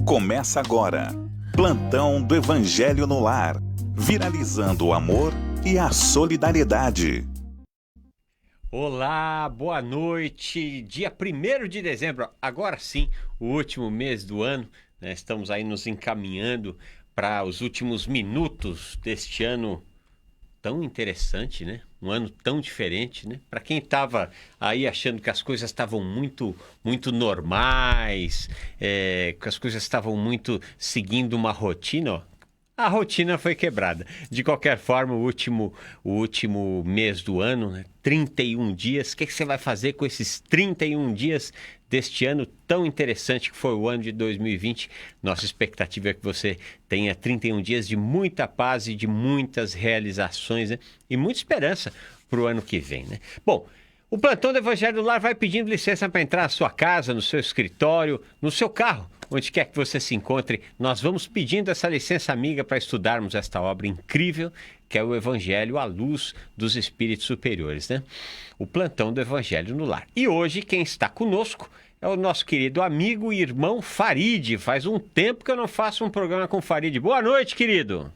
Começa agora. Plantão do Evangelho no Lar. Viralizando o amor e a solidariedade. Olá, boa noite. Dia 1º de dezembro, agora sim, o último mês do ano, né? Estamos aí nos encaminhando para os últimos minutos deste ano tão interessante, né? Um ano tão diferente, né? Para quem estava aí achando que as coisas estavam muito normais, que as coisas estavam muito seguindo uma rotina, ó, a rotina foi quebrada. De qualquer forma, o último mês do ano, né? 31 dias. O que você vai fazer com esses 31 dias deste ano tão interessante que foi o ano de 2020? Nossa expectativa é que você tenha 31 dias de muita paz e de muitas realizações, né? E muita esperança para o ano que vem, né? Bom, o Plantão do Evangelho no Lar vai pedindo licença para entrar na sua casa, no seu escritório, no seu carro, onde quer que você se encontre. Nós vamos pedindo essa licença amiga para estudarmos esta obra incrível que é o Evangelho à luz dos Espíritos Superiores, né? O Plantão do Evangelho no Lar. E hoje quem está conosco é o nosso querido amigo e irmão Farid. Faz um tempo que eu não faço um programa com o Farid. Boa noite, querido.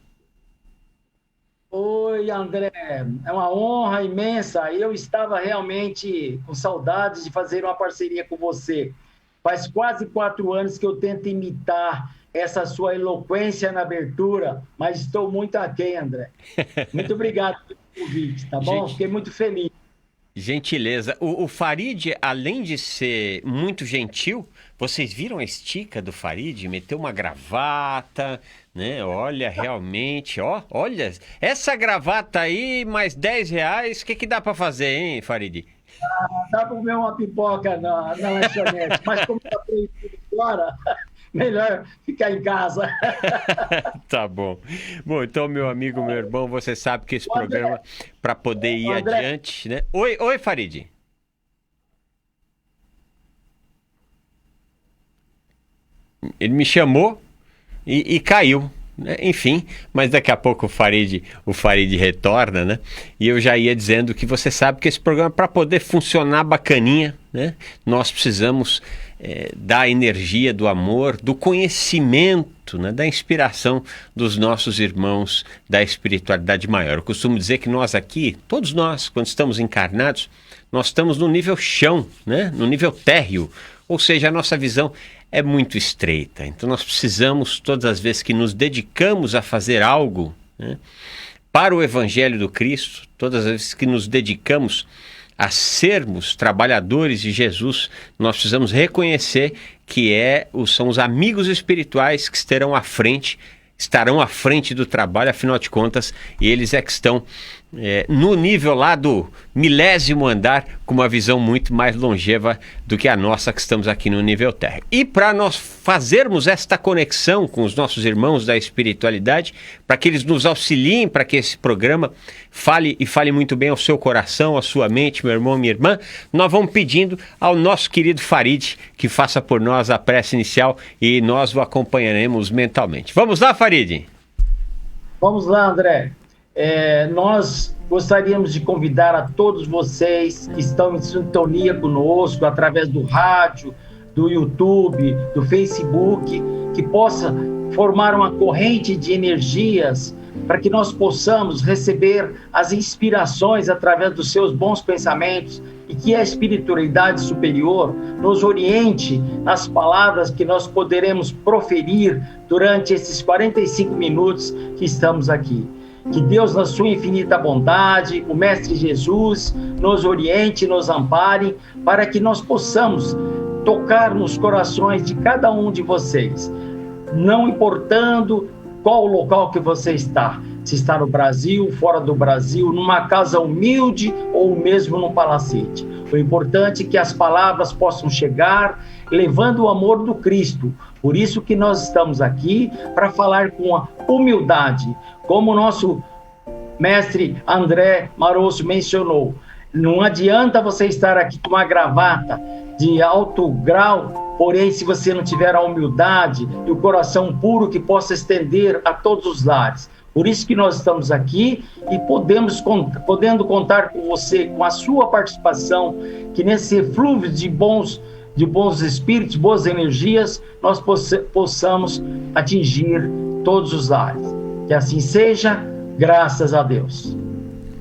Oi, André, é uma honra imensa. Eu estava realmente com saudades de fazer uma parceria com você. Faz quase 4 anos que eu tento imitar essa sua eloquência na abertura, mas estou muito aquém, André. Muito obrigado pelo convite, tá bom? Fiquei muito feliz. Gentileza. O Farid, além de ser muito gentil, vocês viram a estica do Farid? Meteu uma gravata, né? Olha, realmente, olha, essa gravata aí, mais R$10, o que dá para fazer, hein, Farid? Dá para comer uma pipoca na lanchonete, mas como está proibido agora, melhor ficar em casa. Tá bom. Bom, então, meu amigo, meu irmão, você sabe que esse programa, para poder ir adiante, né? Oi, Farid. Ele me chamou e caiu, né? Enfim, mas daqui a pouco o Farid retorna, né? E eu já ia dizendo que você sabe que esse programa, para poder funcionar bacaninha, né? Nós precisamos da energia, do amor, do conhecimento, né? Da inspiração dos nossos irmãos da espiritualidade maior. Eu costumo dizer que nós aqui, todos nós, quando estamos encarnados, nós estamos no nível chão, né? No nível térreo, ou seja, a nossa visão é muito estreita. Então nós precisamos, todas as vezes que nos dedicamos a fazer algo, né, para o Evangelho do Cristo, todas as vezes que nos dedicamos a sermos trabalhadores de Jesus, nós precisamos reconhecer que são os amigos espirituais que estarão à frente do trabalho, afinal de contas, eles é que estão no nível lá do 1000º andar, com uma visão muito mais longeva do que a nossa, que estamos aqui no nível terra. E para nós fazermos esta conexão com os nossos irmãos da espiritualidade, para que eles nos auxiliem, para que esse programa fale muito bem ao seu coração, à sua mente, meu irmão, minha irmã, nós vamos pedindo ao nosso querido Farid que faça por nós a prece inicial e nós o acompanharemos mentalmente. Vamos lá, Farid? Vamos lá, André. Nós gostaríamos de convidar a todos vocês que estão em sintonia conosco, através do rádio, do YouTube, do Facebook, que possa formar uma corrente de energias para que nós possamos receber as inspirações através dos seus bons pensamentos e que a espiritualidade superior nos oriente nas palavras que nós poderemos proferir durante esses 45 minutos que estamos aqui. Que Deus, na sua infinita bondade, o Mestre Jesus, nos oriente, nos ampare, para que nós possamos tocar nos corações de cada um de vocês, não importando qual o local que você está, se está no Brasil, fora do Brasil, numa casa humilde ou mesmo num palacete. O importante é que as palavras possam chegar levando o amor do Cristo. Por isso que nós estamos aqui, para falar com a humildade, como o nosso mestre André Marosso mencionou. Não adianta você estar aqui com uma gravata de alto grau, porém, se você não tiver a humildade e o coração puro que possa estender a todos os lares. Por isso que nós estamos aqui e podendo contar com você, com a sua participação, que nesse eflúvio de bons de bons espíritos, boas energias, nós possamos atingir todos os lares. Que assim seja, graças a Deus.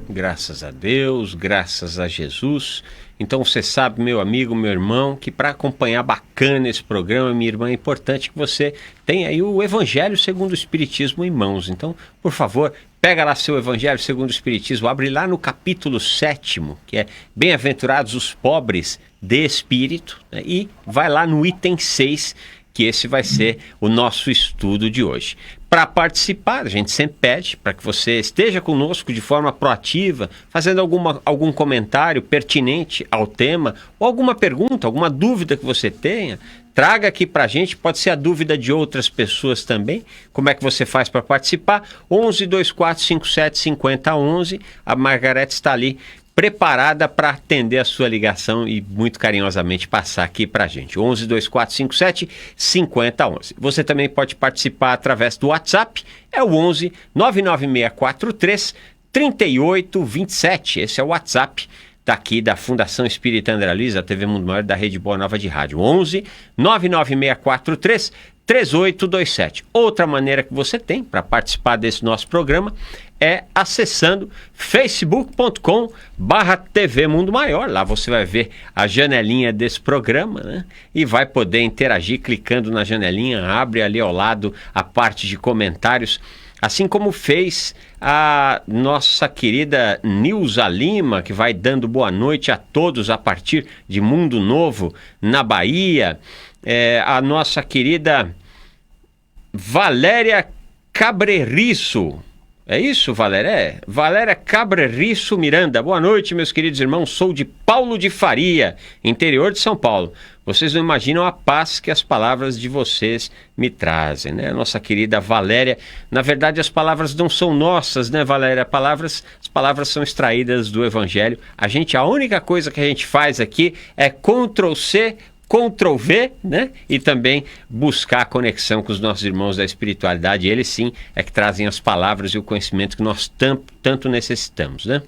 Graças a Deus, graças a Jesus. Então você sabe, meu amigo, meu irmão, que para acompanhar bacana esse programa, minha irmã, é importante que você tenha aí o Evangelho segundo o Espiritismo em mãos. Então, por favor, pega lá seu Evangelho segundo o Espiritismo, abre lá no capítulo 7º, que é Bem-aventurados os pobres de espírito, né? E vai lá no item 6, que esse vai ser o nosso estudo de hoje. Para participar, a gente sempre pede para que você esteja conosco de forma proativa, fazendo algum comentário pertinente ao tema, ou alguma pergunta, alguma dúvida que você tenha, traga aqui para a gente, pode ser a dúvida de outras pessoas também. Como é que você faz para participar? 11 24 57 50 11, a Margarete está ali preparada para atender a sua ligação e muito carinhosamente passar aqui para a gente. 11 24 57 50 11. Você também pode participar através do WhatsApp, é o 11 99643 3827. Esse é o WhatsApp daqui da Fundação Espírita André Luiz, a TV Mundo Maior da Rede Boa Nova de Rádio. 11 99643 3827. Outra maneira que você tem para participar desse nosso programa é acessando facebook.com/TV Mundo Maior. Lá você vai ver a janelinha desse programa, né? E vai poder interagir clicando na janelinha, abre ali ao lado a parte de comentários, assim como fez a nossa querida Nilza Lima, que vai dando boa noite a todos a partir de Mundo Novo, na Bahia. A nossa querida Valéria Cabreriço. É isso, Valéria? Valéria Cabreriço Miranda. Boa noite, meus queridos irmãos. Sou de Paulo de Faria, interior de São Paulo. Vocês não imaginam a paz que as palavras de vocês me trazem, né? Nossa querida Valéria. Na verdade, as palavras não são nossas, né, Valéria? As palavras são extraídas do Evangelho. A única coisa que a gente faz aqui é Ctrl+C, Ctrl+V, né? E também buscar a conexão com os nossos irmãos da espiritualidade. Eles sim é que trazem as palavras e o conhecimento que nós tanto necessitamos, né?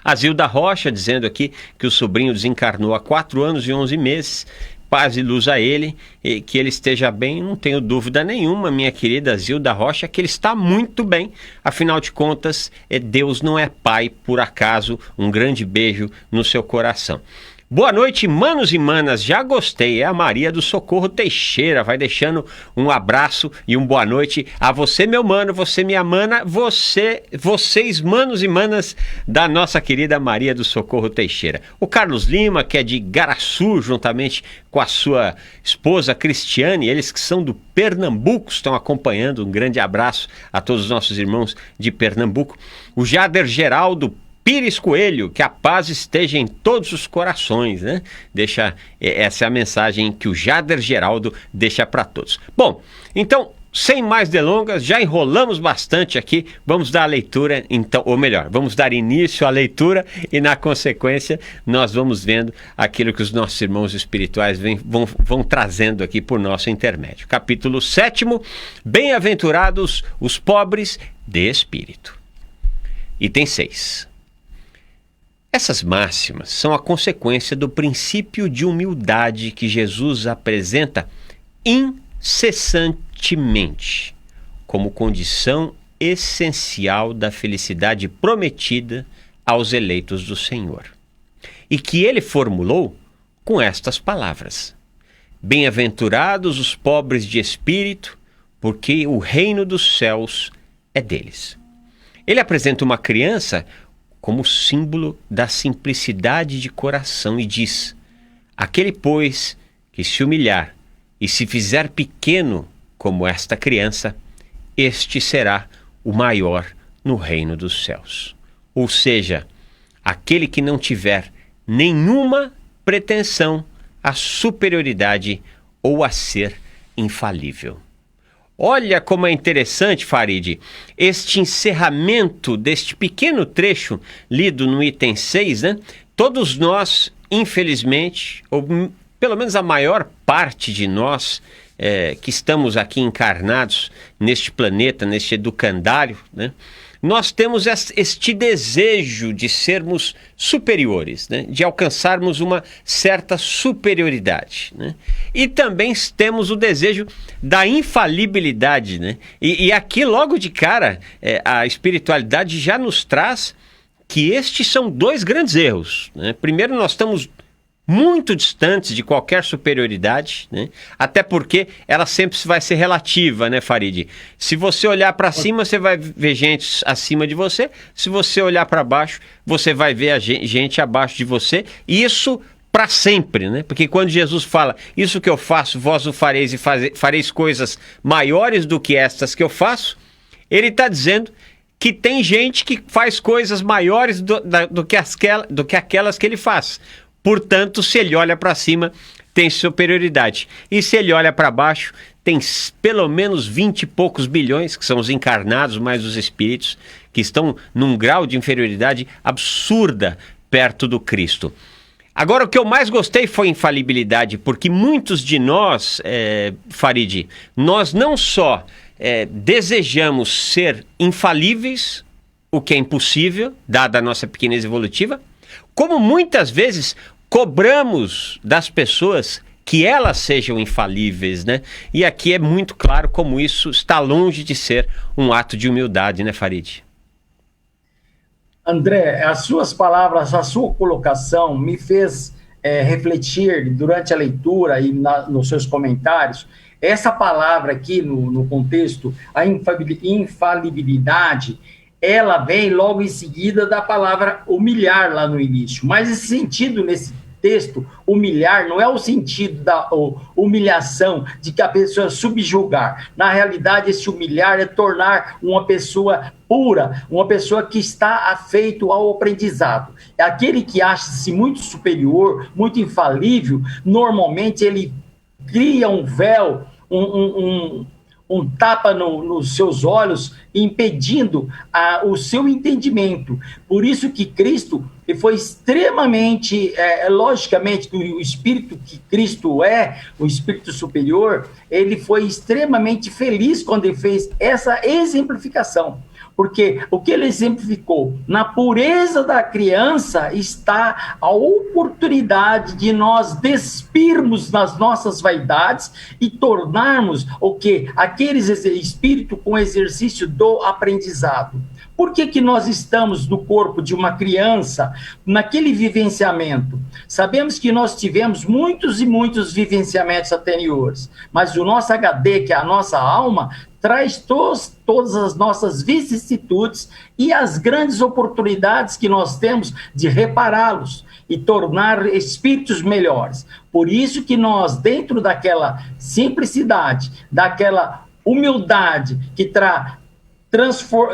A Zilda Rocha dizendo aqui que o sobrinho desencarnou há 4 anos e 11 meses. Paz e luz a ele, e que ele esteja bem, não tenho dúvida nenhuma, minha querida Zilda Rocha, que ele está muito bem. Afinal de contas, Deus não é pai por acaso. Um grande beijo no seu coração. Boa noite, manos e manas, já gostei, é a Maria do Socorro Teixeira, vai deixando um abraço e um boa noite a você, meu mano, você, minha mana, vocês, manos e manas da nossa querida Maria do Socorro Teixeira. O Carlos Lima, que é de Garaçu, juntamente com a sua esposa Cristiane, eles que são do Pernambuco, estão acompanhando, um grande abraço a todos os nossos irmãos de Pernambuco. O Jader Geraldo Pires Coelho, que a paz esteja em todos os corações, né? Essa é a mensagem que o Jader Geraldo deixa para todos. Bom, então, sem mais delongas, já enrolamos bastante aqui, vamos dar a leitura, então, ou melhor, vamos dar início à leitura e na consequência nós vamos vendo aquilo que os nossos irmãos espirituais vão trazendo aqui por nosso intermédio. Capítulo 7º, Bem-aventurados os pobres de espírito. Item 6. Essas máximas são a consequência do princípio de humildade que Jesus apresenta incessantemente como condição essencial da felicidade prometida aos eleitos do Senhor, e que ele formulou com estas palavras: Bem-aventurados os pobres de espírito, porque o reino dos céus é deles. Ele apresenta uma criança como símbolo da simplicidade de coração e diz: aquele, pois, que se humilhar e se fizer pequeno como esta criança, este será o maior no reino dos céus. Ou seja, aquele que não tiver nenhuma pretensão à superioridade ou a ser infalível. Olha como é interessante, Farid, este encerramento deste pequeno trecho lido no item 6, né? Todos nós, infelizmente, ou pelo menos a maior parte de nós que estamos aqui encarnados neste planeta, neste educandário, né? nós temos este desejo de sermos superiores, né? De alcançarmos uma certa superioridade, né? E também temos o desejo da infalibilidade, né? E aqui, logo de cara, a espiritualidade já nos traz que estes são dois grandes erros, né? Primeiro, nós estamos muito distantes de qualquer superioridade, né? Até porque ela sempre vai ser relativa, né, Farid? Se você olhar para cima, você vai ver gente acima de você. Se você olhar para baixo, você vai ver gente abaixo de você. E isso para sempre, né? Porque quando Jesus fala, isso que eu faço, vós o fareis e fareis coisas maiores do que estas que eu faço, ele está dizendo que tem gente que faz coisas maiores do que aquelas que ele faz. Portanto, se ele olha para cima, tem superioridade. E se ele olha para baixo, tem pelo menos 20 e poucos bilhões, que são os encarnados, mais os espíritos, que estão num grau de inferioridade absurda perto do Cristo. Agora, o que eu mais gostei foi infalibilidade, porque muitos de nós, Farid, nós não só desejamos ser infalíveis, o que é impossível, dada a nossa pequenez evolutiva, como muitas vezes cobramos das pessoas que elas sejam infalíveis, né? E aqui é muito claro como isso está longe de ser um ato de humildade, né, Farid? André, as suas palavras, a sua colocação me fez refletir durante a leitura e nos seus comentários. Essa palavra aqui no contexto, a infalibilidade, ela vem logo em seguida da palavra humilhar lá no início. Mas esse sentido nesse texto, humilhar, não é o sentido da humilhação, de que a pessoa subjugar. Na realidade, esse humilhar é tornar uma pessoa pura, uma pessoa que está afeito ao aprendizado. Aquele que acha-se muito superior, muito infalível, normalmente ele cria um véu, um tapa nos seus olhos, impedindo o seu entendimento. Por isso que Cristo foi extremamente, logicamente, o Espírito que Cristo o Espírito superior, ele foi extremamente feliz quando ele fez essa exemplificação. Porque o que ele exemplificou? Na pureza da criança está a oportunidade de nós despirmos das nossas vaidades e tornarmos o quê? Aqueles espírito com exercício do aprendizado. Por que nós estamos no corpo de uma criança, naquele vivenciamento? Sabemos que nós tivemos muitos e muitos vivenciamentos anteriores, mas o nosso HD, que é a nossa alma, traz todas as nossas vicissitudes e as grandes oportunidades que nós temos de repará-los e tornar espíritos melhores. Por isso que nós, dentro daquela simplicidade, daquela humildade que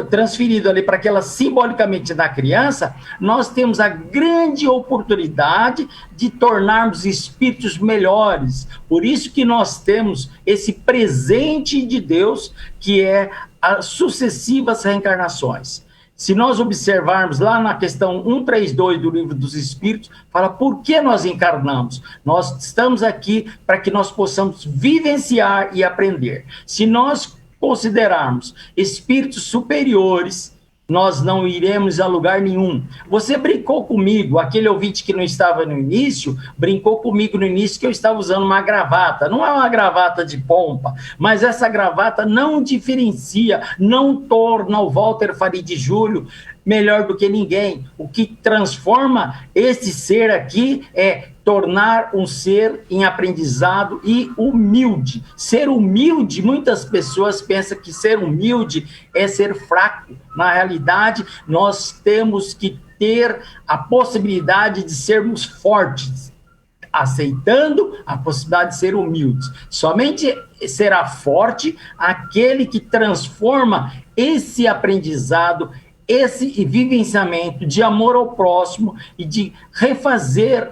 transferido ali para aquela simbolicamente da criança, nós temos a grande oportunidade de tornarmos espíritos melhores. Por isso que nós temos esse presente de Deus, que é as sucessivas reencarnações. Se nós observarmos lá na questão 132 do Livro dos Espíritos, fala por que nós encarnamos. Nós estamos aqui para que nós possamos vivenciar e aprender. Se nós considerarmos espíritos superiores, nós não iremos a lugar nenhum. Você brincou comigo, aquele ouvinte que não estava no início, brincou comigo no início que eu estava usando uma gravata. Não é uma gravata de pompa, mas essa gravata não diferencia, não torna o Walter Farid Júlio melhor do que ninguém. O que transforma esse ser aqui é tornar um ser em aprendizado e humilde. Ser humilde, muitas pessoas pensam que ser humilde é ser fraco. Na realidade, nós temos que ter a possibilidade de sermos fortes, aceitando a possibilidade de ser humildes. Somente será forte aquele que transforma esse aprendizado, esse vivenciamento de amor ao próximo e de refazer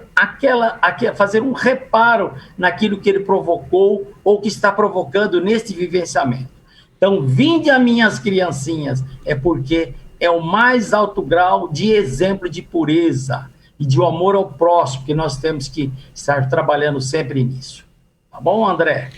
fazer um reparo naquilo que ele provocou ou que está provocando nesse vivenciamento. Então, vinde a minhas criancinhas, é porque é o mais alto grau de exemplo de pureza e de amor ao próximo que nós temos que estar trabalhando sempre nisso. Tá bom, André?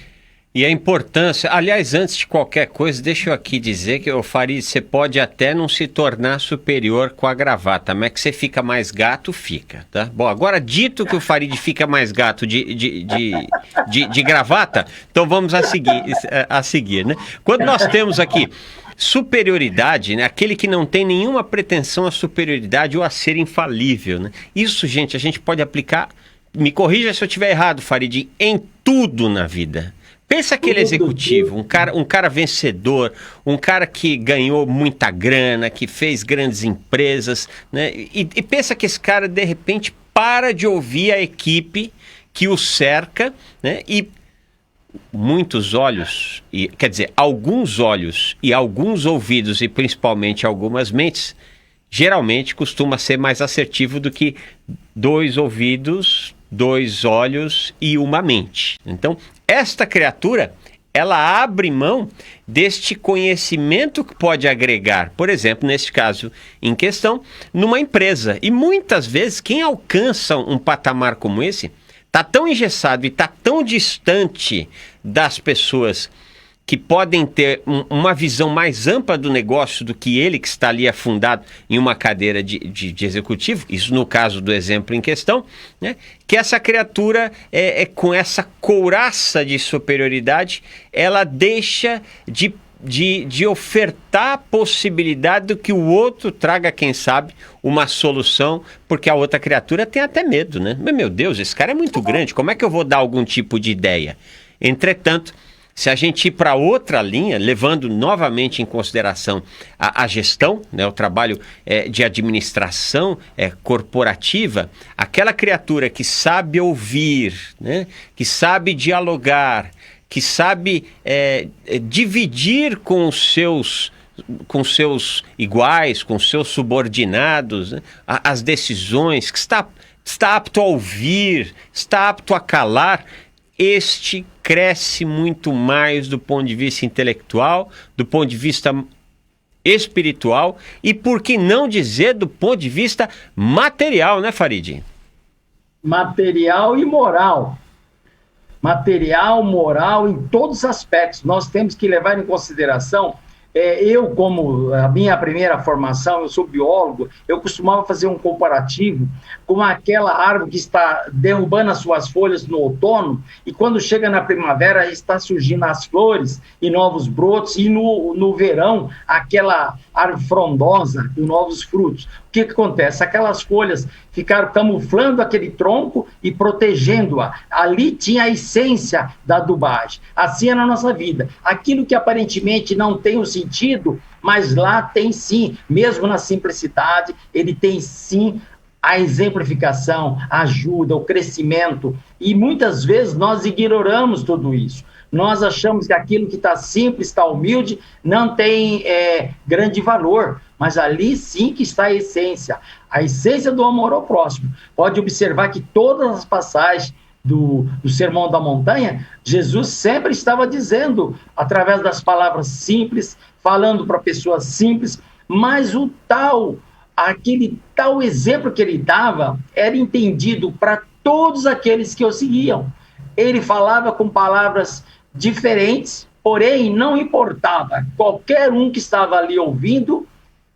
E a importância, aliás, antes de qualquer coisa, deixa eu aqui dizer que, Farid, você pode até não se tornar superior com a gravata, mas que você fica mais gato, fica, tá? Bom, agora dito que o Farid fica mais gato de gravata, então vamos a seguir, né? Quando nós temos aqui superioridade, né? Aquele que não tem nenhuma pretensão à superioridade ou a ser infalível, né? Isso, gente, a gente pode aplicar, me corrija se eu estiver errado, Farid, em tudo na vida. Pensa aquele executivo, um cara vencedor, um cara que ganhou muita grana, que fez grandes empresas, né? E pensa que esse cara, de repente, para de ouvir a equipe que o cerca, né? E muitos olhos, alguns olhos e alguns ouvidos, e principalmente algumas mentes, geralmente costuma ser mais assertivo do que 2 ouvidos, 2 olhos e uma mente. Então, esta criatura, ela abre mão deste conhecimento que pode agregar, por exemplo, neste caso em questão, numa empresa. E muitas vezes, quem alcança um patamar como esse, está tão engessado e está tão distante das pessoas que podem ter uma visão mais ampla do negócio do que ele, que está ali afundado em uma cadeira de executivo, isso no caso do exemplo em questão, né? Que essa criatura, com essa couraça de superioridade, ela deixa de ofertar a possibilidade do que o outro traga, quem sabe, uma solução, porque a outra criatura tem até medo, né? Mas, meu Deus, esse cara é muito grande, como é que eu vou dar algum tipo de ideia? Entretanto, se a gente ir para outra linha, levando novamente em consideração a gestão, né, o trabalho de administração corporativa, aquela criatura que sabe ouvir, né, que sabe dialogar, que sabe dividir com os seus iguais, com os seus subordinados, né, as decisões, que está apto a ouvir, está apto a calar, este cresce muito mais do ponto de vista intelectual, do ponto de vista espiritual e, por que não dizer, do ponto de vista material, né, Farid? Material e moral. Material, moral, em todos os aspectos. Nós temos que levar em consideração. Eu, como a minha primeira formação, eu sou biólogo, eu costumava fazer um comparativo com aquela árvore que está derrubando as suas folhas no outono e quando chega na primavera está surgindo as flores e novos brotos e no verão aquela árvore frondosa com novos frutos. O que acontece? Aquelas folhas ficaram camuflando aquele tronco e protegendo-a. Ali tinha a essência da adubagem. Assim é na nossa vida. Aquilo que aparentemente não tem o sentido, mas lá tem sim, mesmo na simplicidade, ele tem sim a exemplificação, a ajuda, o crescimento. E muitas vezes nós ignoramos tudo isso. Nós achamos que aquilo que está simples, está humilde, não tem grande valor. Mas ali sim que está a essência do amor ao próximo. Pode observar que todas as passagens do Sermão da Montanha, Jesus sempre estava dizendo, através das palavras simples, falando para pessoas simples, mas aquele tal exemplo que ele dava era entendido para todos aqueles que o seguiam. Ele falava com palavras diferentes, porém não importava. Qualquer um que estava ali ouvindo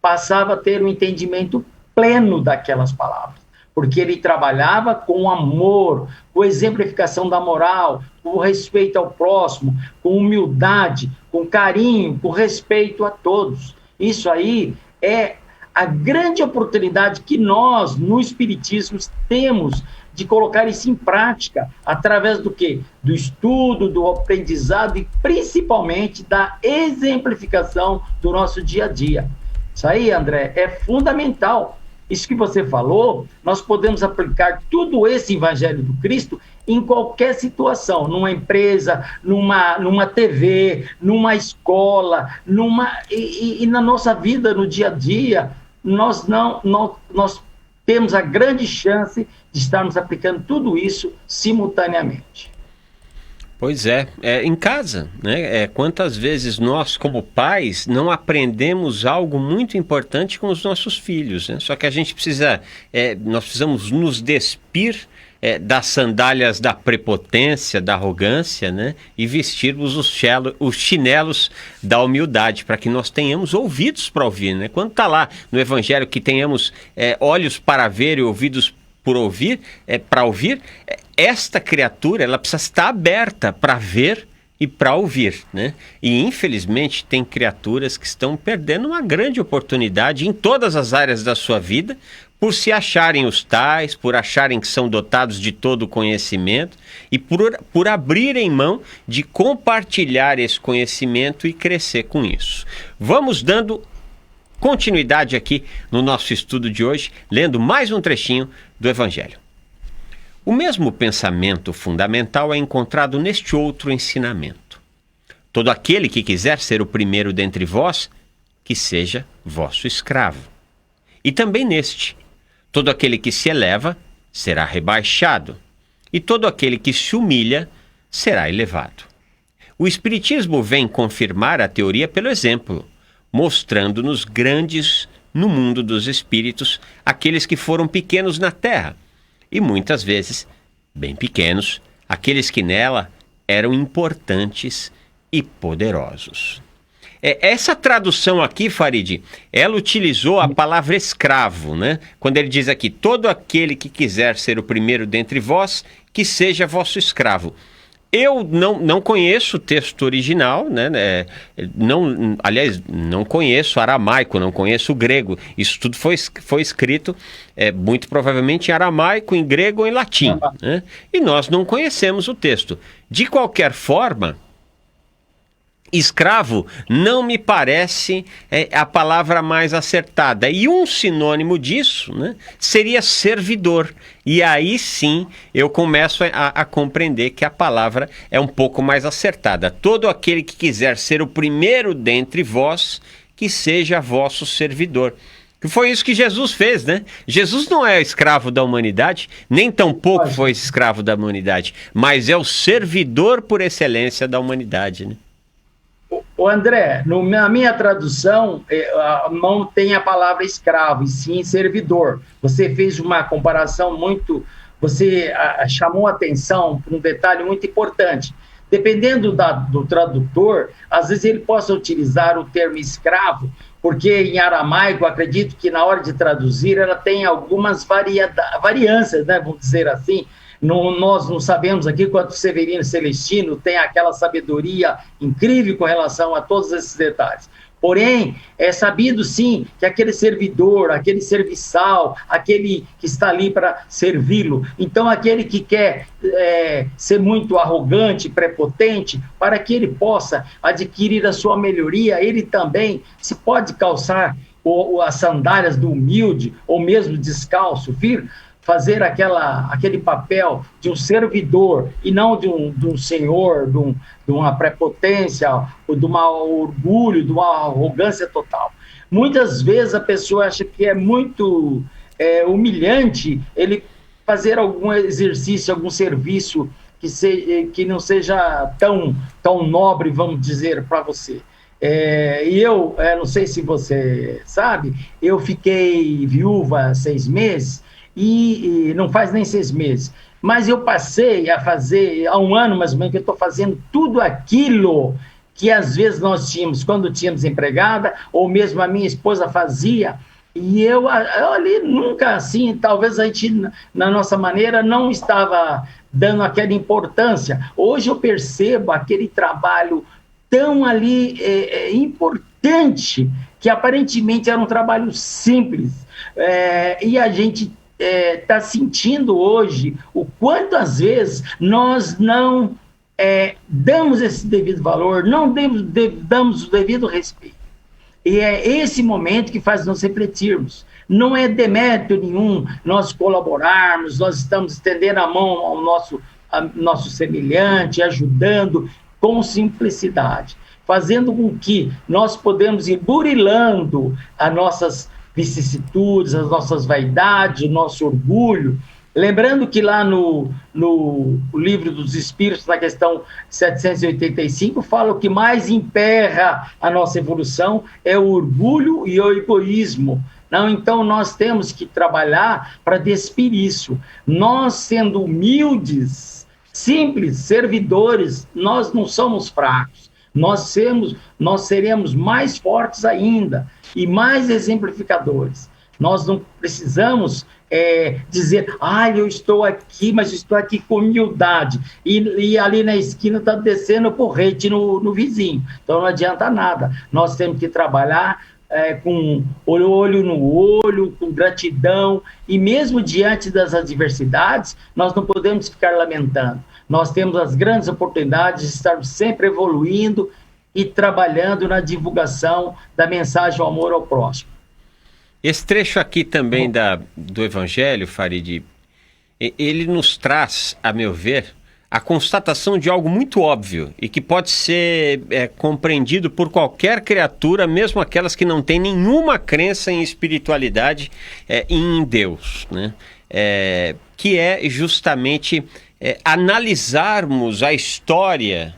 passava a ter um entendimento pleno daquelas palavras, porque ele trabalhava com amor, com exemplificação da moral, com respeito ao próximo, com humildade, com carinho, com respeito a todos. Isso aí é a grande oportunidade que nós, no Espiritismo, temos de colocar isso em prática, através do quê? Do estudo, do aprendizado e principalmente da exemplificação do nosso dia a dia. Isso aí, André, é fundamental. Isso que você falou, nós podemos aplicar tudo esse Evangelho do Cristo em qualquer situação, numa empresa, numa TV, numa escola, e na nossa vida, no dia a dia, nós temos a grande chance de estarmos aplicando tudo isso simultaneamente. Pois em casa, né? Quantas vezes nós, como pais, não aprendemos algo muito importante com os nossos filhos, né? Só que a gente nós precisamos nos despir das sandálias da prepotência, da arrogância, né? E vestirmos os chinelos da humildade, para que nós tenhamos ouvidos para ouvir, né? Quando está lá no Evangelho que tenhamos olhos para ver e ouvidos por ouvir, para ouvir, esta criatura ela precisa estar aberta para ver e para ouvir, né? E infelizmente tem criaturas que estão perdendo uma grande oportunidade em todas as áreas da sua vida, por se acharem os tais, por acharem que são dotados de todo o conhecimento e por abrirem mão de compartilhar esse conhecimento e crescer com isso. Vamos dando continuidade aqui no nosso estudo de hoje, lendo mais um trechinho do Evangelho. O mesmo pensamento fundamental é encontrado neste outro ensinamento. Todo aquele que quiser ser o primeiro dentre vós, que seja vosso escravo. E também neste, todo aquele que se eleva será rebaixado, e todo aquele que se humilha será elevado. O Espiritismo vem confirmar a teoria pelo exemplo, mostrando-nos grandes no mundo dos espíritos aqueles que foram pequenos na terra, e muitas vezes, bem pequenos, aqueles que nela eram importantes e poderosos. Essa tradução aqui, Farid, ela utilizou a palavra escravo, né? Quando ele diz aqui, todo aquele que quiser ser o primeiro dentre vós, que seja vosso escravo. Eu não conheço o texto original, né? Aliás, não conheço aramaico, não conheço o grego. Isso tudo foi escrito muito provavelmente em aramaico, em grego ou em latim, né? E nós não conhecemos o texto. De qualquer forma, escravo não me parece a palavra mais acertada. E um sinônimo disso, né, seria servidor. E aí sim eu começo a compreender que a palavra é um pouco mais acertada. Todo aquele que quiser ser o primeiro dentre vós, que seja vosso servidor. Que foi isso que Jesus fez, né? Jesus não é escravo da humanidade, nem tampouco foi escravo da humanidade, mas é o servidor por excelência da humanidade, né? O André, na minha tradução, não tem a palavra escravo, e sim servidor. Você fez uma comparação você chamou atenção para um detalhe muito importante. Dependendo do tradutor, às vezes ele possa utilizar o termo escravo, porque em aramaico, acredito que na hora de traduzir, ela tem algumas variâncias, né, vamos dizer assim. Nós não sabemos aqui quanto Severino Celestino tem aquela sabedoria incrível com relação a todos esses detalhes. Porém, é sabido sim que aquele servidor, aquele serviçal, aquele que está ali para servi-lo, então aquele que quer ser muito arrogante, prepotente, para que ele possa adquirir a sua melhoria, ele também se pode calçar as sandálias do humilde, ou mesmo descalço, vir fazer aquele papel de um servidor e não de um senhor, de uma prepotência, ou de um orgulho, de uma arrogância total. Muitas vezes a pessoa acha que é muito humilhante ele fazer algum exercício, algum serviço que não seja tão nobre, vamos dizer, para você. E eu não sei se você sabe, eu fiquei viúva há 6 meses, e não faz nem 6 meses, mas eu passei a fazer, há 1 ano mais ou menos, que eu estou fazendo tudo aquilo que às vezes nós tínhamos, quando tínhamos empregada, ou mesmo a minha esposa fazia, e eu ali nunca assim, talvez a gente, na nossa maneira, não estava dando aquela importância. Hoje eu percebo aquele trabalho tão ali importante, que aparentemente era um trabalho simples, e a gente está sentindo hoje o quanto às vezes nós não damos esse devido valor, não damos o devido respeito. E é esse momento que faz nós refletirmos. Não é demérito nenhum nós colaborarmos, nós estamos estendendo a mão ao nosso semelhante, ajudando com simplicidade, fazendo com que nós podemos ir burilando as nossas vicissitudes, as nossas vaidades, o nosso orgulho. Lembrando que lá no Livro dos Espíritos, na questão 785, fala o que mais emperra a nossa evolução é o orgulho e o egoísmo. Não, então nós temos que trabalhar para despir isso. Nós, sendo humildes, simples, servidores, nós não somos fracos. Nós seremos mais fortes ainda e mais exemplificadores. Nós não precisamos dizer, eu estou aqui, mas estou aqui com humildade. E ali na esquina está descendo o porrete no vizinho. Então não adianta nada. Nós temos que trabalhar com olho no olho, com gratidão. E mesmo diante das adversidades, nós não podemos ficar lamentando. Nós temos as grandes oportunidades de estar sempre evoluindo e trabalhando na divulgação da mensagem do amor ao próximo. Esse trecho aqui também do Evangelho, Farid, ele nos traz, a meu ver, a constatação de algo muito óbvio e que pode ser compreendido por qualquer criatura, mesmo aquelas que não têm nenhuma crença em espiritualidade e em Deus, né? Que é justamente analisarmos a história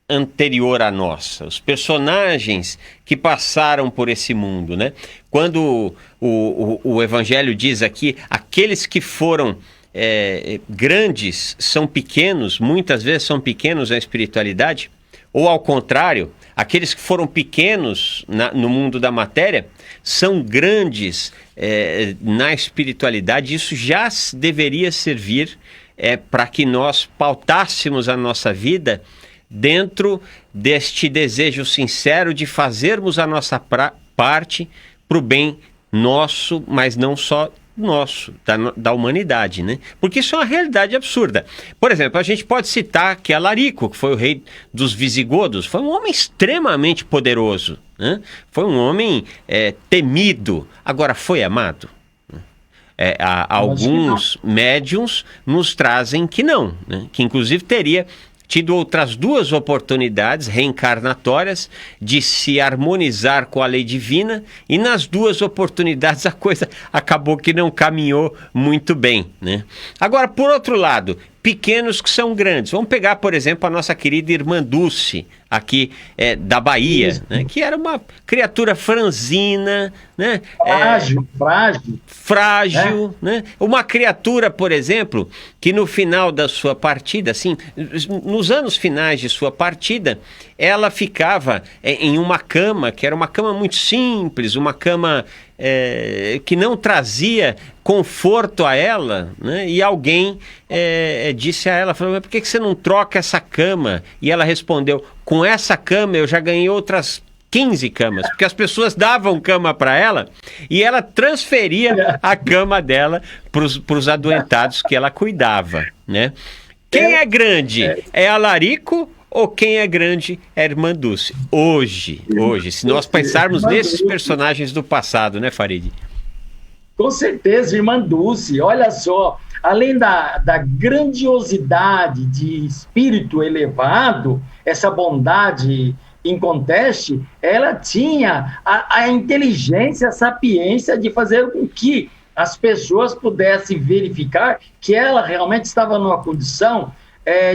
anterior à nossa, os personagens que passaram por esse mundo, né? Quando o Evangelho diz aqui, aqueles que foram grandes são pequenos, muitas vezes são pequenos na espiritualidade, ou ao contrário, aqueles que foram pequenos no mundo da matéria são grandes na espiritualidade. Isso já deveria servir para que nós pautássemos a nossa vida dentro deste desejo sincero de fazermos a nossa parte para o bem nosso, mas não só nosso, da humanidade, né? Porque isso é uma realidade absurda. Por exemplo, a gente pode citar que Alarico, que foi o rei dos visigodos, foi um homem extremamente poderoso, né? Foi um homem temido. Agora, foi amado? Alguns médiuns nos trazem que não, né? Que inclusive teria tido outras duas oportunidades reencarnatórias de se harmonizar com a lei divina, e nas duas oportunidades a coisa acabou que não caminhou muito bem, né? Agora, por outro lado, pequenos que são grandes. Vamos pegar, por exemplo, a nossa querida irmã Dulce, aqui da Bahia, né? Que era uma criatura franzina, né? Frágil, né? Uma criatura, por exemplo, que no final da sua partida, assim, nos anos finais de sua partida, ela ficava em uma cama, que era uma cama muito simples, uma cama que não trazia conforto a ela, né? E alguém disse a ela, falou, mas por que você não troca essa cama? E ela respondeu, com essa cama eu já ganhei outras 15 camas, porque as pessoas davam cama para ela e ela transferia a cama dela para os adoentados que ela cuidava, né? Quem é grande? É Alarico? Ou quem é grande é a irmã Dulce? Hoje, se nós pensarmos nesses personagens do passado, né, Farid? Com certeza, irmã Dulce, olha só, além da grandiosidade de espírito elevado, essa bondade inconteste, ela tinha a inteligência, a sapiência de fazer com que as pessoas pudessem verificar que ela realmente estava numa condição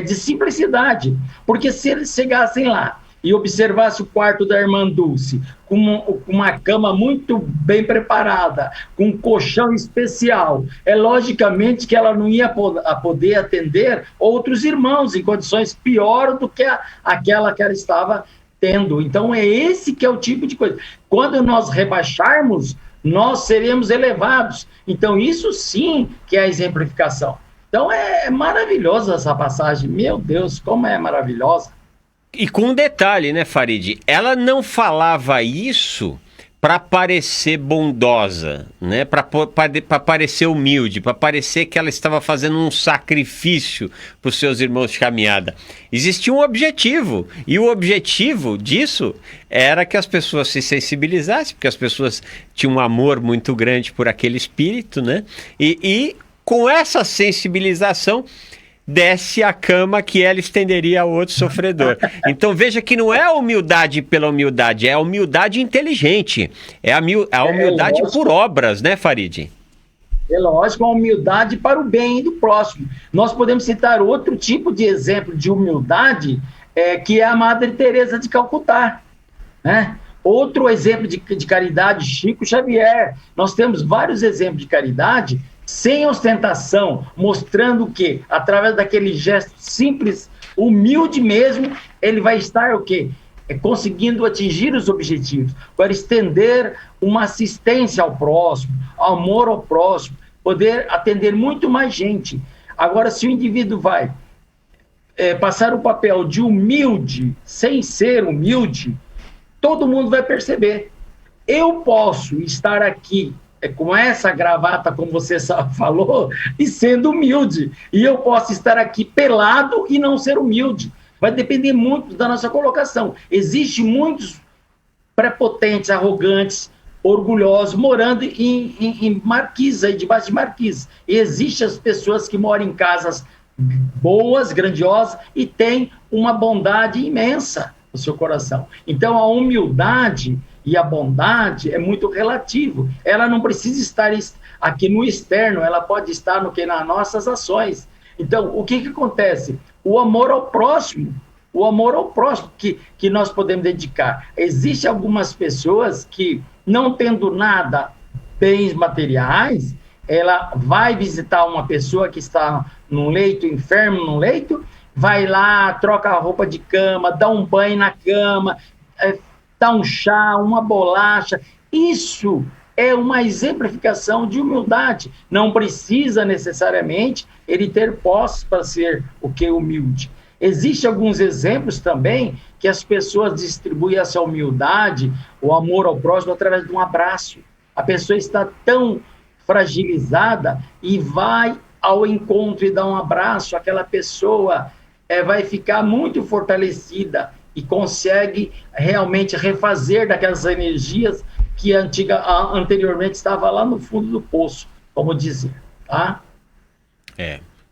de simplicidade, porque se eles chegassem lá e observassem o quarto da irmã Dulce, com uma cama muito bem preparada, com um colchão especial, logicamente que ela não ia poder atender outros irmãos em condições piores do que aquela que ela estava tendo. Então esse que é o tipo de coisa. Quando nós rebaixarmos, nós seremos elevados. Então isso sim que é a exemplificação. Então é maravilhosa essa passagem, meu Deus, como é maravilhosa. E com um detalhe, né, Farid? Ela não falava isso para parecer bondosa, né? Para parecer humilde, para parecer que ela estava fazendo um sacrifício para os seus irmãos de caminhada. Existia um objetivo, e o objetivo disso era que as pessoas se sensibilizassem, porque as pessoas tinham um amor muito grande por aquele espírito, né? E com essa sensibilização, desce a cama que ela estenderia a outro sofredor. Então veja que não é a humildade pela humildade, é a humildade inteligente, é a humildade por obras, né, Farid? É lógico, a humildade para o bem do próximo. Nós podemos citar outro tipo de exemplo de humildade, que é a Madre Teresa de Calcutá, né? Outro exemplo de caridade, Chico Xavier. Nós temos vários exemplos de caridade sem ostentação, mostrando que, através daquele gesto simples, humilde mesmo, ele vai estar o quê? Conseguindo atingir os objetivos, para estender uma assistência ao próximo, amor ao próximo, poder atender muito mais gente. Agora, se o indivíduo vai passar o papel de humilde, sem ser humilde, todo mundo vai perceber. Eu posso estar aqui com essa gravata, como você falou, e sendo humilde. E eu posso estar aqui pelado e não ser humilde. Vai depender muito da nossa colocação. Existem muitos prepotentes, arrogantes, orgulhosos, morando em marquisa, debaixo de marquisa. E existem as pessoas que moram em casas boas, grandiosas, e têm uma bondade imensa no seu coração. Então, a humildade e a bondade é muito relativo. Ela não precisa estar aqui no externo, ela pode estar nas nossas ações. Então, o que acontece? O amor ao próximo que nós podemos dedicar. Existem algumas pessoas que, não tendo nada, bens materiais, ela vai visitar uma pessoa que está num leito, enfermo num leito, vai lá, troca a roupa de cama, dá um banho na cama, dá um chá, uma bolacha. Isso é uma exemplificação de humildade. Não precisa necessariamente ele ter posse para ser o que? Humilde. Existem alguns exemplos também que as pessoas distribuem essa humildade, o amor ao próximo, através de um abraço. A pessoa está tão fragilizada e vai ao encontro e dá um abraço, aquela pessoa vai ficar muito fortalecida e consegue realmente refazer daquelas energias que anteriormente estava lá no fundo do poço, como dizer, tá?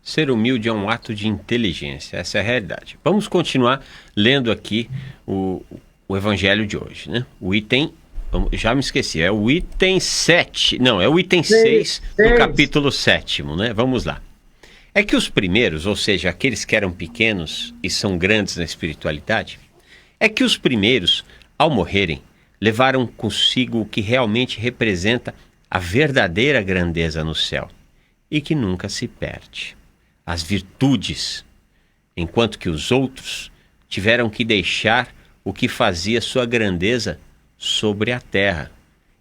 Ser humilde é um ato de inteligência, essa é a realidade. Vamos continuar lendo aqui o evangelho de hoje, né? O item, já me esqueci, é o item 7, não, é o item 6 do capítulo 7º, né? Vamos lá. É que os primeiros, ou seja, aqueles que eram pequenos e são grandes na espiritualidade, é que os primeiros, ao morrerem, levaram consigo o que realmente representa a verdadeira grandeza no céu e que nunca se perde. As virtudes, enquanto que os outros tiveram que deixar o que fazia sua grandeza sobre a terra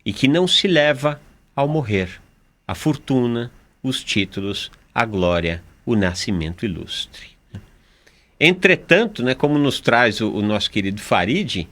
e que não se leva ao morrer: a fortuna, os títulos, a glória, o nascimento ilustre. Entretanto, né, como nos traz o nosso querido Farid,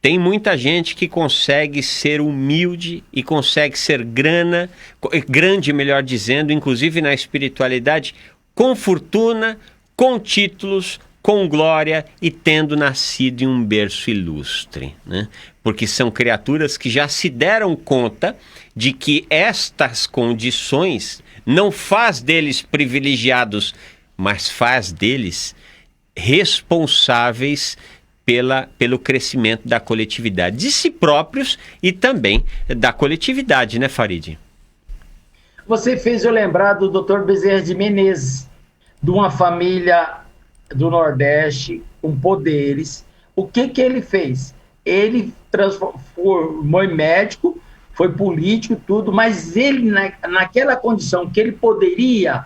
tem muita gente que consegue ser humilde e consegue ser grande, melhor dizendo, inclusive na espiritualidade, com fortuna, com títulos, com glória e tendo nascido em um berço ilustre, né? Porque são criaturas que já se deram conta de que estas condições não faz deles privilegiados, mas faz deles responsáveis pelo crescimento da coletividade, de si próprios e também da coletividade, né, Farid? Você fez eu lembrar do Dr. Bezerra de Menezes, de uma família do Nordeste com poderes. O que ele fez? Ele transformou em médico, foi político, tudo, mas ele, naquela condição que ele poderia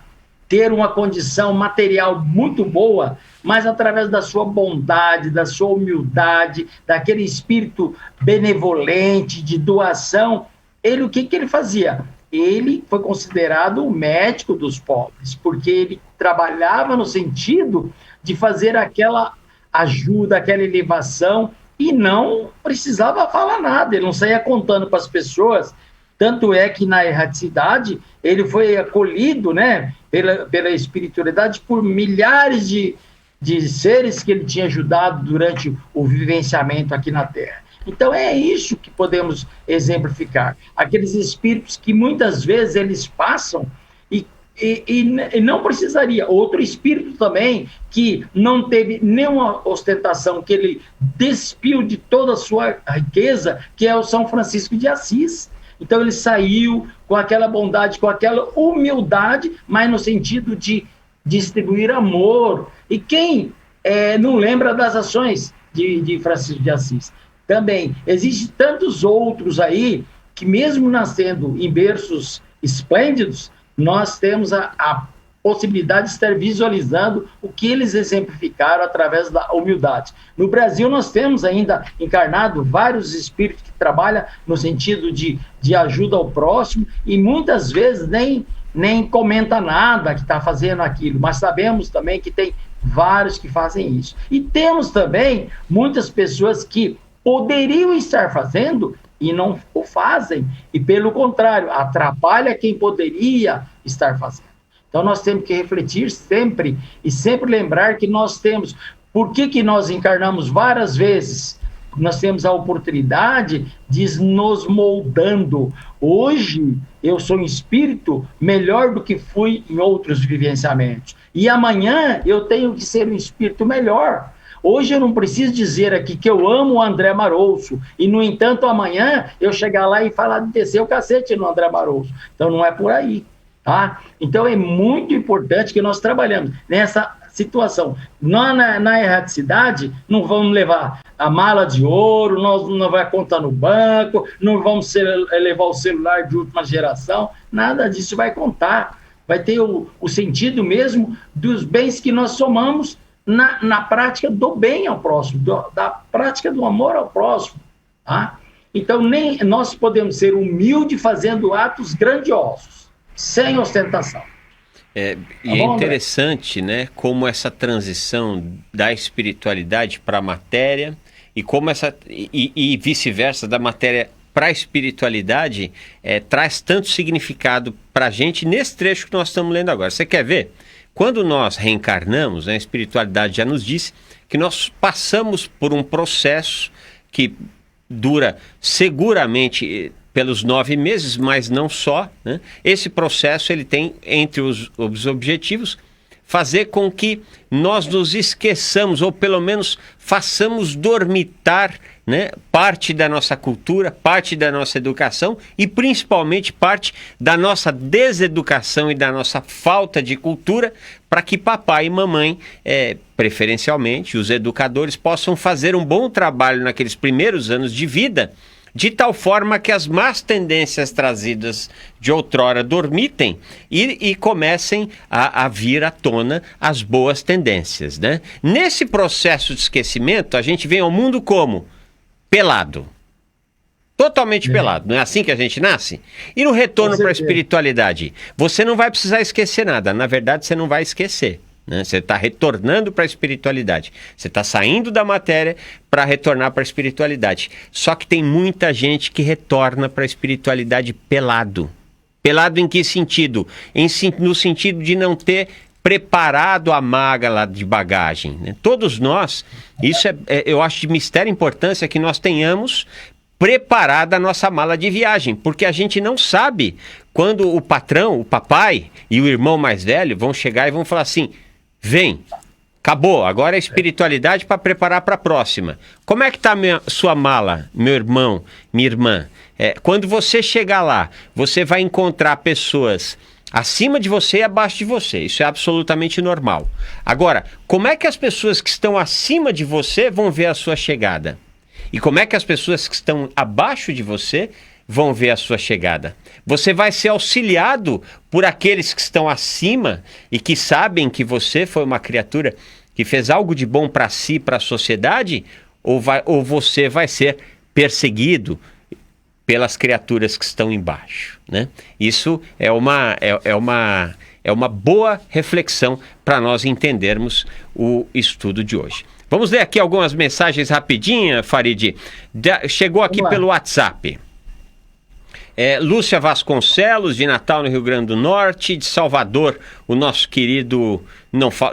ter uma condição material muito boa, mas através da sua bondade, da sua humildade, daquele espírito benevolente, de doação, o que ele fazia? Ele foi considerado o médico dos pobres, porque ele trabalhava no sentido de fazer aquela ajuda, aquela elevação, e não precisava falar nada, ele não saía contando para as pessoas. Tanto é que na erraticidade ele foi acolhido, né, pela espiritualidade por milhares de seres que ele tinha ajudado durante o vivenciamento aqui na Terra. Então é isso que podemos exemplificar. Aqueles espíritos que muitas vezes eles passam e não precisaria. Outro espírito também que não teve nenhuma ostentação, que ele despiu de toda a sua riqueza, que é o São Francisco de Assis. Então ele saiu com aquela bondade, com aquela humildade, mas no sentido de distribuir amor. E quem não lembra das ações de Francisco de Assis? também. Existem tantos outros aí que, mesmo nascendo em berços esplêndidos, nós temos a possibilidade de estar visualizando o que eles exemplificaram através da humildade. No Brasil, nós temos ainda encarnado vários espíritos que trabalham no sentido de ajuda ao próximo e muitas vezes nem comenta nada que está fazendo aquilo, mas sabemos também que tem vários que fazem isso. E temos também muitas pessoas que poderiam estar fazendo e não o fazem, e pelo contrário, atrapalha quem poderia estar fazendo. Então nós temos que refletir sempre, e sempre lembrar que nós temos, por que nós encarnamos várias vezes? Nós temos a oportunidade de nos moldando. Hoje eu sou um espírito melhor do que fui em outros vivenciamentos, e amanhã eu tenho que ser um espírito melhor. Hoje eu não preciso dizer aqui que eu amo o André Marouço, e no entanto amanhã eu chegar lá e falar de descer o cacete no André Marouço. Então não é por aí, tá? Então é muito importante que nós trabalhamos nessa situação. Nós, na erraticidade, não vamos levar a mala de ouro, nós não vai contar no banco, não vamos levar o celular de última geração, nada disso vai contar. Vai ter o sentido mesmo dos bens que nós somamos na prática do bem ao próximo, da prática do amor ao próximo, tá? Então, nem nós podemos ser humildes fazendo atos grandiosos, sem ostentação. E é interessante, né, como essa transição da espiritualidade para a matéria e como e vice-versa, da matéria para a espiritualidade traz tanto significado para a gente nesse trecho que nós estamos lendo agora. Você quer ver? Quando nós reencarnamos, a espiritualidade já nos disse que nós passamos por um processo que dura seguramente pelos 9 meses, mas não só, né? Esse processo ele tem entre os objetivos fazer com que nós nos esqueçamos, ou pelo menos façamos dormitar, né, parte da nossa cultura, parte da nossa educação e principalmente parte da nossa deseducação e da nossa falta de cultura, para que papai e mamãe, preferencialmente os educadores, possam fazer um bom trabalho naqueles primeiros anos de vida, de tal forma que as más tendências trazidas de outrora dormitem e comecem a vir à tona as boas tendências, né? Nesse processo de esquecimento, a gente vem ao mundo como? Pelado. Totalmente pelado. Não é assim que a gente nasce? E no retorno para a espiritualidade? Você não vai precisar esquecer nada. Na verdade, você não vai esquecer, né? Você está retornando para a espiritualidade. Você está saindo da matéria para retornar para a espiritualidade. Só que tem muita gente que retorna para a espiritualidade pelado. Pelado em que sentido? No sentido de não ter preparado a mala de bagagem, né? Todos nós, isso eu acho de mistério importância que nós tenhamos preparada a nossa mala de viagem, porque a gente não sabe quando o patrão, o papai e o irmão mais velho vão chegar e vão falar assim: vem, acabou, agora é espiritualidade para preparar para a próxima. Como é que está sua mala, meu irmão, minha irmã? Quando você chegar lá, você vai encontrar pessoas acima de você e abaixo de você. Isso é absolutamente normal. Agora, como é que as pessoas que estão acima de você vão ver a sua chegada? E como é que as pessoas que estão abaixo de você vão ver a sua chegada? Você vai ser auxiliado por aqueles que estão acima e que sabem que você foi uma criatura que fez algo de bom para si, para a sociedade, ou você vai ser perseguido pelas criaturas que estão embaixo, né? Isso é uma boa reflexão para nós entendermos o estudo de hoje. Vamos ler aqui algumas mensagens rapidinha, Farid. Chegou aqui pelo WhatsApp. Lúcia Vasconcelos, de Natal, no Rio Grande do Norte. De Salvador, o nosso querido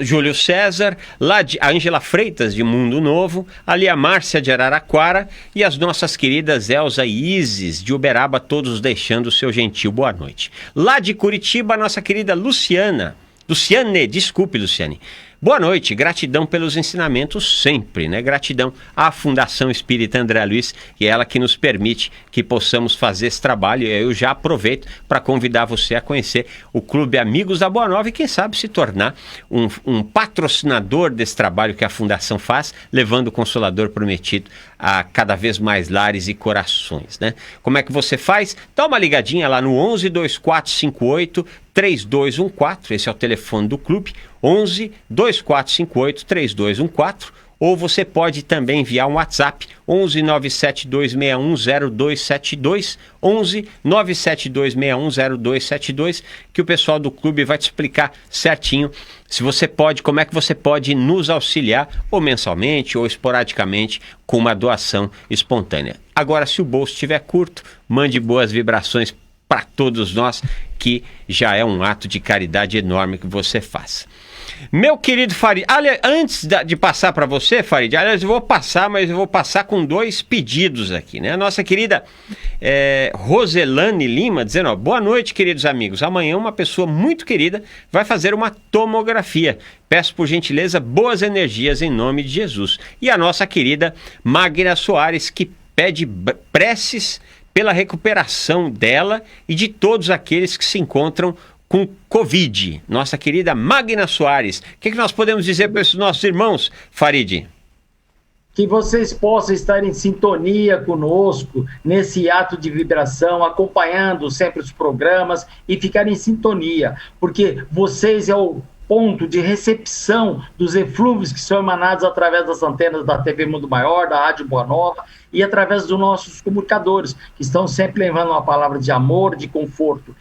Júlio César. Lá a Ângela Freitas, de Mundo Novo. Ali a Márcia, de Araraquara. E as nossas queridas Elza e Isis, de Uberaba, todos deixando o seu gentil boa noite. Lá de Curitiba, a nossa querida Luciane. Luciane. Boa noite, gratidão pelos ensinamentos sempre, né? Gratidão à Fundação Espírita André Luiz, e é ela que nos permite que possamos fazer esse trabalho. Eu já aproveito para convidar você a conhecer o Clube Amigos da Boa Nova e quem sabe se tornar um patrocinador desse trabalho que a Fundação faz, levando o Consolador Prometido a cada vez mais lares e corações, né? Como é que você faz? Dá uma ligadinha lá no 11 2458 3214, esse é o telefone do clube, 11 2458 3214, ou você pode também enviar um WhatsApp, 11 972610272, 11 972610272, que o pessoal do clube vai te explicar certinho se você pode, como é que você pode nos auxiliar, ou mensalmente, ou esporadicamente, com uma doação espontânea. Agora, se o bolso estiver curto, mande boas vibrações para todos nós, que já é um ato de caridade enorme que você faz. Meu querido Farid, aliás, antes de passar para você, Farid, aliás, eu vou passar com 2 pedidos aqui, né? A nossa querida Roselane Lima dizendo, ó, boa noite, queridos amigos. Amanhã uma pessoa muito querida vai fazer uma tomografia. Peço por gentileza boas energias em nome de Jesus. E a nossa querida Magna Soares, que pede preces pela recuperação dela e de todos aqueles que se encontram com Covid. Nossa querida Magna Soares. O que nós podemos dizer para esses nossos irmãos, Farid? Que vocês possam estar em sintonia conosco nesse ato de vibração, acompanhando sempre os programas e ficar em sintonia, porque vocês é o ponto de recepção dos eflúvios que são emanados através das antenas da TV Mundo Maior, da Rádio Boa Nova e através dos nossos comunicadores, que estão sempre levando uma palavra de amor, de conforto.